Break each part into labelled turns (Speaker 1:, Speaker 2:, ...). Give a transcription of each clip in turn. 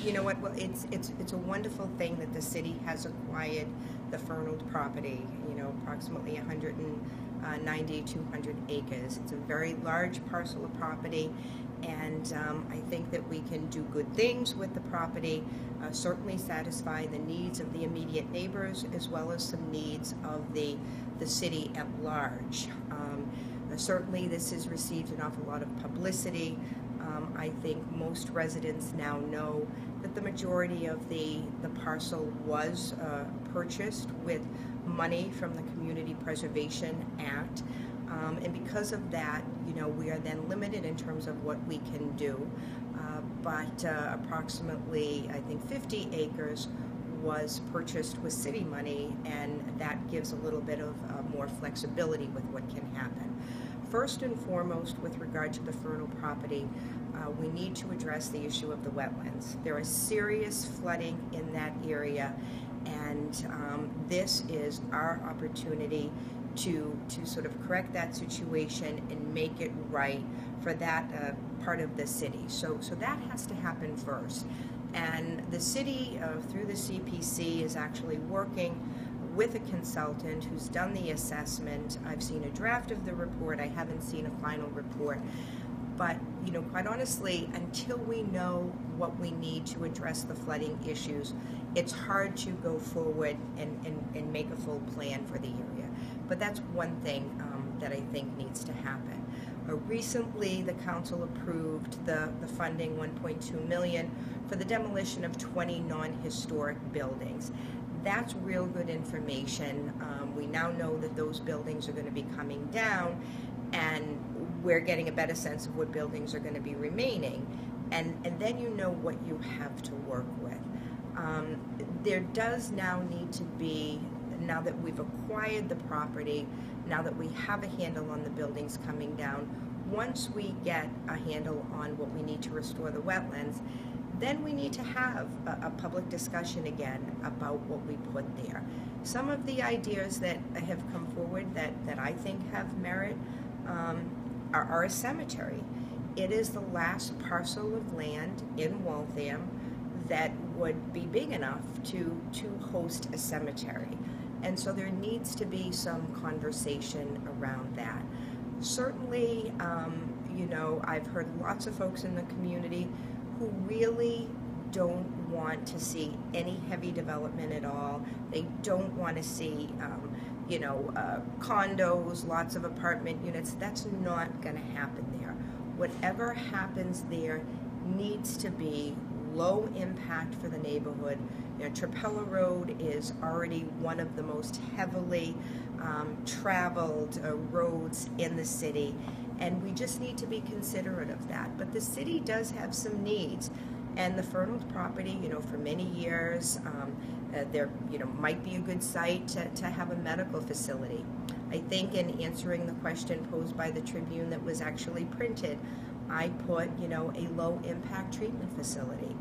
Speaker 1: You know what? Well, it's a wonderful thing that the city has acquired the Fernald property. You know, approximately 190, 200 acres. It's a very large parcel of property, and I think that we can do good things with the property. Certainly satisfy the needs of the immediate neighbors as well as some needs of the city at large. Certainly, this has received an awful lot of publicity. I think most residents now know that the majority of the parcel was purchased with money from the Community Preservation Act. And because of that, you know, we are then limited in terms of what we can do. But approximately, I think, 50 acres was purchased with city money, and that gives a little bit of more flexibility with what can happen. First and foremost, with regard to the Fernald property, we need to address the issue of the wetlands. There is serious flooding in that area, and this is our opportunity to sort of correct that situation and make it right for that part of the city. So that has to happen first. And the city, through the CPC, is actually working with a consultant who's done the assessment. I've seen a draft of the report. I haven't seen a final report. But, you know, quite honestly, until we know what we need to address the flooding issues, it's hard to go forward and make a full plan for the area. But that's one thing that I think needs to happen. Recently, the council approved the funding, $1.2 million, for the demolition of 20 non-historic buildings. That's real good information. We now know that those buildings are going to be coming down, and we're getting a better sense of what buildings are going to be remaining. And then you know what you have to work with. There does now need to be, now that we've acquired the property, now that we have a handle on the buildings coming down, once we get a handle on what we need to restore the wetlands, then we need to have a public discussion again about what we put there. Some of the ideas that have come forward that I think have merit are a cemetery. It is the last parcel of land in Waltham that would be big enough to host a cemetery. And so there needs to be some conversation around that. Certainly, you know, I've heard lots of folks in the community who really don't want to see any heavy development at all. They don't want to see, you know, condos, lots of apartment units. That's not going to happen there. Whatever happens there needs to be low impact for the neighborhood. You know, Trapella Road is already one of the most heavily traveled roads in the city, and we just need to be considerate of that. But the city does have some needs, and the Fernald property, you know, for many years, there, you know, might be a good site to have a medical facility. I think in answering the question posed by the Tribune that was actually printed, I put, you know, a low impact treatment facility.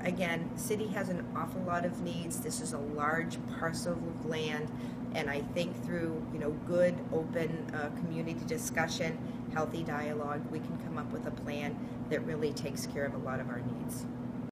Speaker 1: Again, city has an awful lot of needs. This is a large parcel of land, and I think through, you know, good, open community discussion, healthy dialogue, we can come up with a plan that really takes care of a lot of our needs.